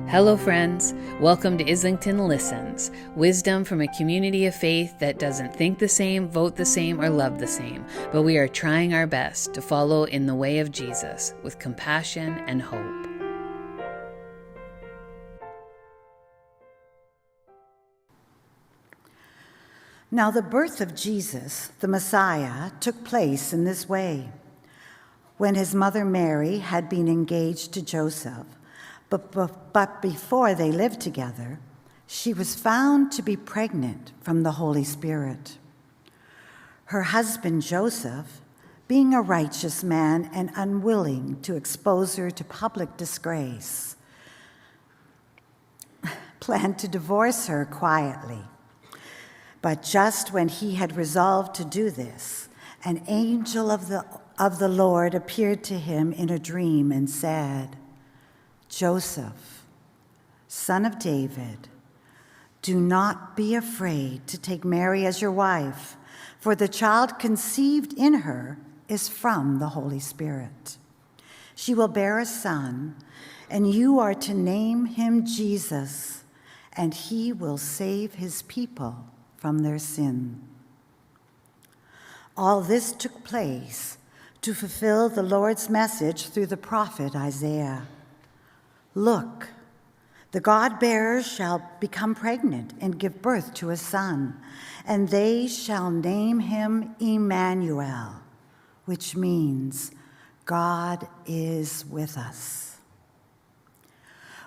Hello, friends. Welcome to Islington Listens, wisdom from a community of faith that doesn't think the same, vote the same, or love the same, but we are trying our best to follow in the way of Jesus with compassion and hope. Now, the birth of Jesus, the Messiah, took place in this way. When his mother Mary had been engaged to Joseph, but before they lived together, she was found to be pregnant from the Holy Spirit. Her husband Joseph, being a righteous man and unwilling to expose her to public disgrace, planned to divorce her quietly. But just when he had resolved to do this, an angel of the Lord appeared to him in a dream and said, "Joseph, son of David, do not be afraid to take Mary as your wife, for the child conceived in her is from the Holy Spirit. She will bear a son, and you are to name him Jesus, and he will save his people from their sin." All this took place to fulfill the Lord's message through the prophet Isaiah. "Look, the God-bearers shall become pregnant and give birth to a son, and they shall name him Emmanuel," which means God is with us.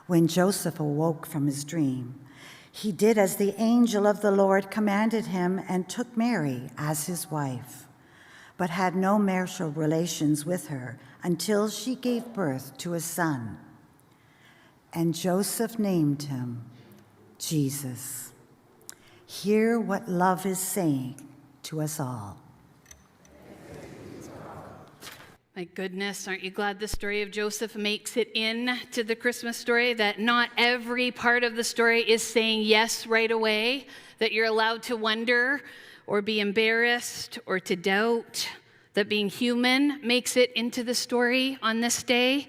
When Joseph awoke from his dream, he did as the angel of the Lord commanded him and took Mary as his wife, but had no marital relations with her until she gave birth to a son. And Joseph named him Jesus. Hear what love is saying to us all. My goodness, aren't you glad the story of Joseph makes it in to the Christmas story? That not every part of the story is saying yes right away, that you're allowed to wonder or be embarrassed or to doubt, that being human makes it into the story on this day.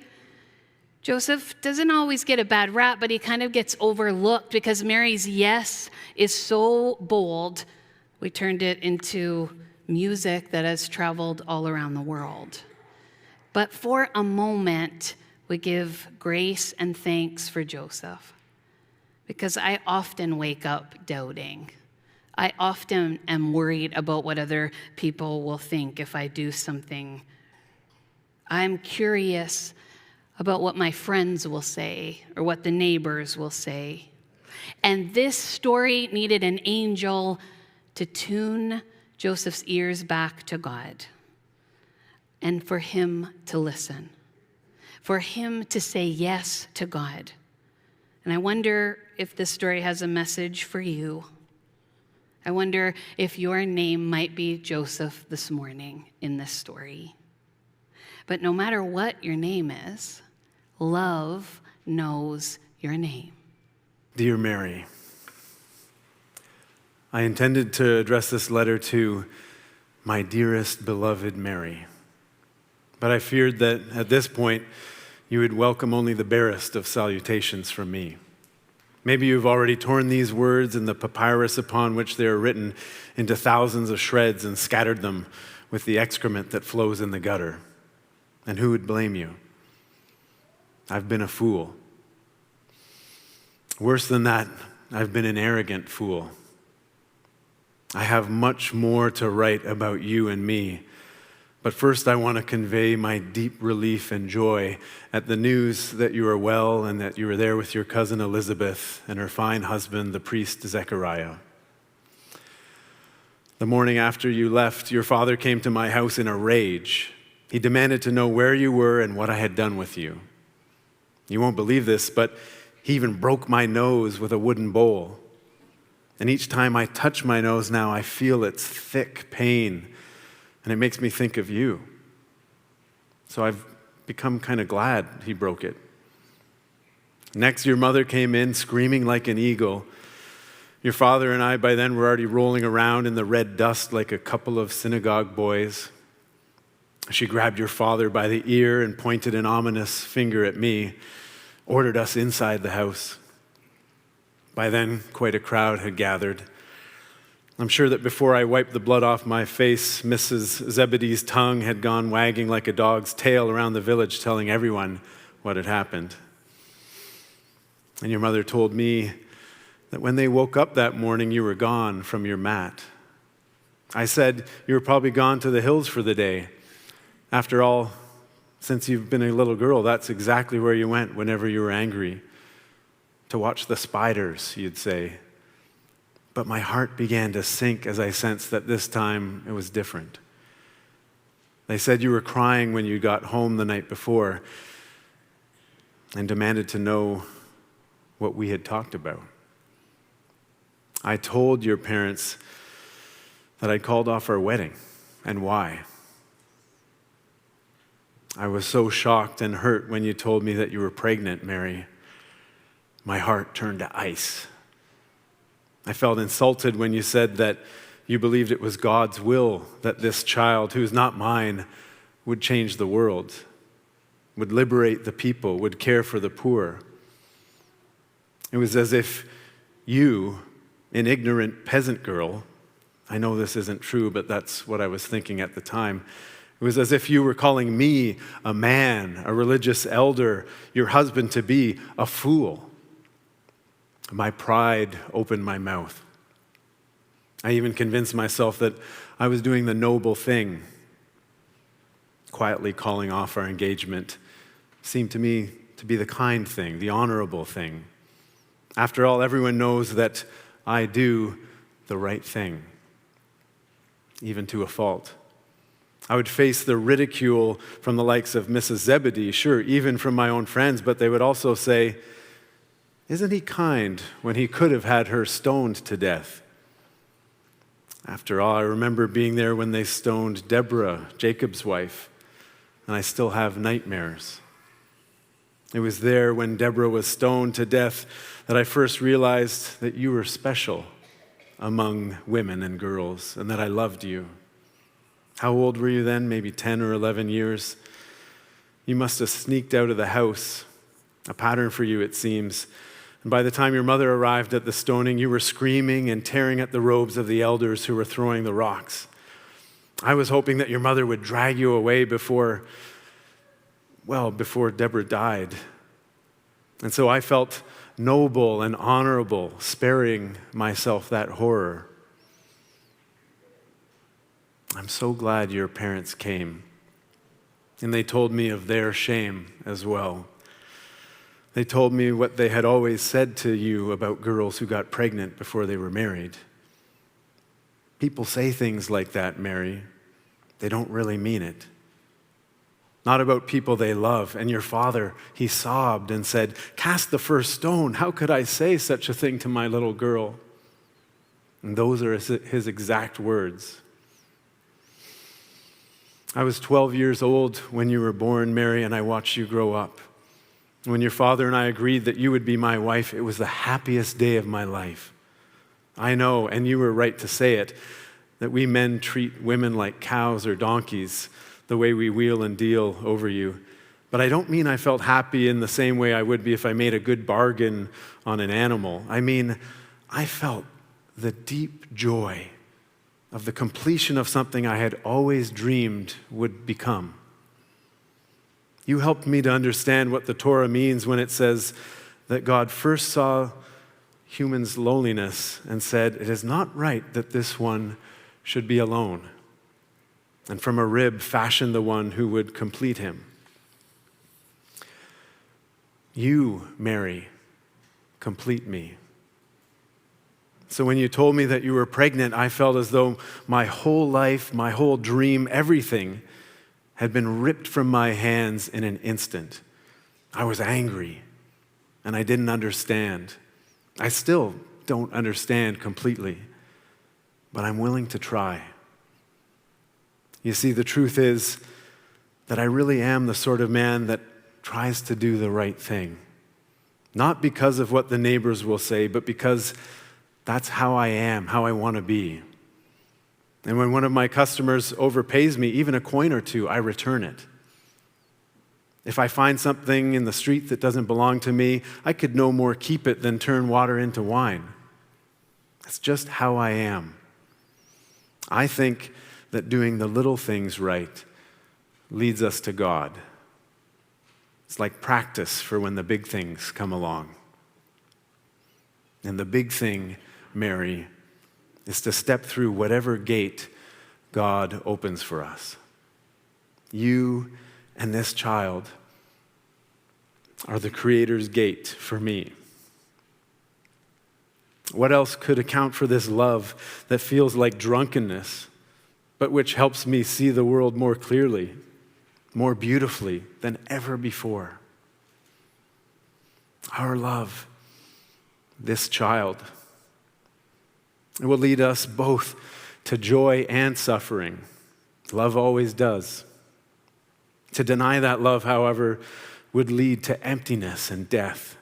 Joseph doesn't always get a bad rap, but he kind of gets overlooked because Mary's yes is so bold. We turned it into music that has traveled all around the world. But for a moment, we give grace and thanks for Joseph, because I often wake up doubting. I often am worried about what other people will think if I do something. I'm curious about what my friends will say or what the neighbors will say. And this story needed an angel to tune Joseph's ears back to God and for him to listen, for him to say yes to God. And I wonder if this story has a message for you. I wonder if your name might be Joseph this morning in this story. But no matter what your name is, love knows your name. Dear Mary, I intended to address this letter to my dearest beloved Mary, but I feared that at this point you would welcome only the barest of salutations from me. Maybe you've already torn these words and the papyrus upon which they are written into thousands of shreds and scattered them with the excrement that flows in the gutter. And who would blame you? I've been a fool. Worse than that, I've been an arrogant fool. I have much more to write about you and me, but first I want to convey my deep relief and joy at the news that you are well and that you are there with your cousin Elizabeth and her fine husband, the priest Zechariah. The morning after you left, your father came to my house in a rage. He demanded to know where you were and what I had done with you. You won't believe this, but he even broke my nose with a wooden bowl. And each time I touch my nose now, I feel its thick pain, and it makes me think of you. So I've become kind of glad he broke it. Next, your mother came in screaming like an eagle. Your father and I, by then, were already rolling around in the red dust like a couple of synagogue boys. She grabbed your father by the ear and pointed an ominous finger at me. ordered us inside the house. By then, quite a crowd had gathered. I'm sure that before I wiped the blood off my face, Mrs. Zebedee's tongue had gone wagging like a dog's tail around the village, telling everyone what had happened. And your mother told me that when they woke up that morning, you were gone from your mat. I said, you were probably gone to the hills for the day. After all, since you've been a little girl, that's exactly where you went whenever you were angry. To watch the spiders, you'd say. But my heart began to sink as I sensed that this time it was different. They said you were crying when you got home the night before and demanded to know what we had talked about. I told your parents that I'd called off our wedding and why. I was so shocked and hurt when you told me that you were pregnant, Mary. My heart turned to ice. I felt insulted when you said that you believed it was God's will that this child, who is not mine, would change the world, would liberate the people, would care for the poor. It was as if you, an ignorant peasant girl, I know this isn't true, but that's what I was thinking at the time. It was as if you were calling me, a man, a religious elder, your husband-to-be, a fool. My pride opened my mouth. I even convinced myself that I was doing the noble thing. Quietly calling off our engagement seemed to me to be the kind thing, the honorable thing. After all, everyone knows that I do the right thing, even to a fault. I would face the ridicule from the likes of Mrs. Zebedee, sure, even from my own friends, but they would also say, isn't he kind when he could have had her stoned to death? After all, I remember being there when they stoned Deborah, Jacob's wife, and I still have nightmares. It was there when Deborah was stoned to death that I first realized that you were special among women and girls and that I loved you. How old were you then? Maybe 10 or 11 years? You must have sneaked out of the house, a pattern for you, it seems. And by the time your mother arrived at the stoning, you were screaming and tearing at the robes of the elders who were throwing the rocks. I was hoping that your mother would drag you away before Deborah died. And so I felt noble and honorable, sparing myself that horror. I'm so glad your parents came, and they told me of their shame as well. They told me what they had always said to you about girls who got pregnant before they were married. People say things like that, Mary. They don't really mean it. Not about people they love. And your father, he sobbed and said, "Cast the first stone. How could I say such a thing to my little girl?" And those are his exact words. I was 12 years old when you were born, Mary, and I watched you grow up. When your father and I agreed that you would be my wife, it was the happiest day of my life. I know, and you were right to say it, that we men treat women like cows or donkeys, the way we wheel and deal over you. But I don't mean I felt happy in the same way I would be if I made a good bargain on an animal. I mean, I felt the deep joy of the completion of something I had always dreamed would become. You helped me to understand what the Torah means when it says that God first saw humans' loneliness and said, "It is not right that this one should be alone," and from a rib fashioned the one who would complete him. You, Mary, complete me. So when you told me that you were pregnant, I felt as though my whole life, my whole dream, everything had been ripped from my hands in an instant. I was angry, and I didn't understand. I still don't understand completely, but I'm willing to try. You see, the truth is that I really am the sort of man that tries to do the right thing. Not because of what the neighbors will say, but because that's how I am, how I want to be. And when one of my customers overpays me, even a coin or two, I return it. If I find something in the street that doesn't belong to me, I could no more keep it than turn water into wine. That's just how I am. I think that doing the little things right leads us to God. It's like practice for when the big things come along. And the big thing, Mary, is to step through whatever gate God opens for us. You and this child are the Creator's gate for me. What else could account for this love that feels like drunkenness, but which helps me see the world more clearly, more beautifully than ever before? Our love, this child, it will lead us both to joy and suffering. Love always does. To deny that love, however, would lead to emptiness and death.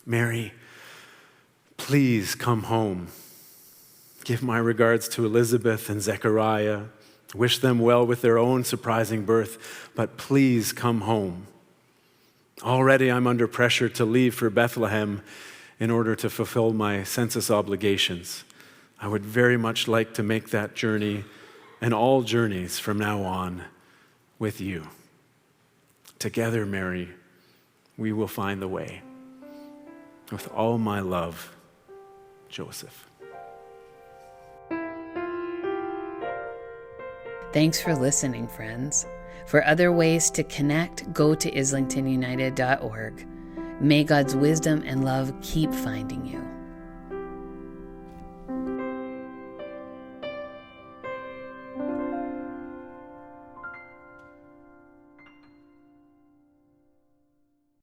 Mary, please come home. Give my regards to Elizabeth and Zechariah. Wish them well with their own surprising birth, but please come home. Already I'm under pressure to leave for Bethlehem in order to fulfill my census obligations. I would very much like to make that journey and all journeys from now on with you. Together, Mary, we will find the way. With all my love, Joseph. Thanks for listening, friends. For other ways to connect, go to islingtonunited.org. May God's wisdom and love keep finding you.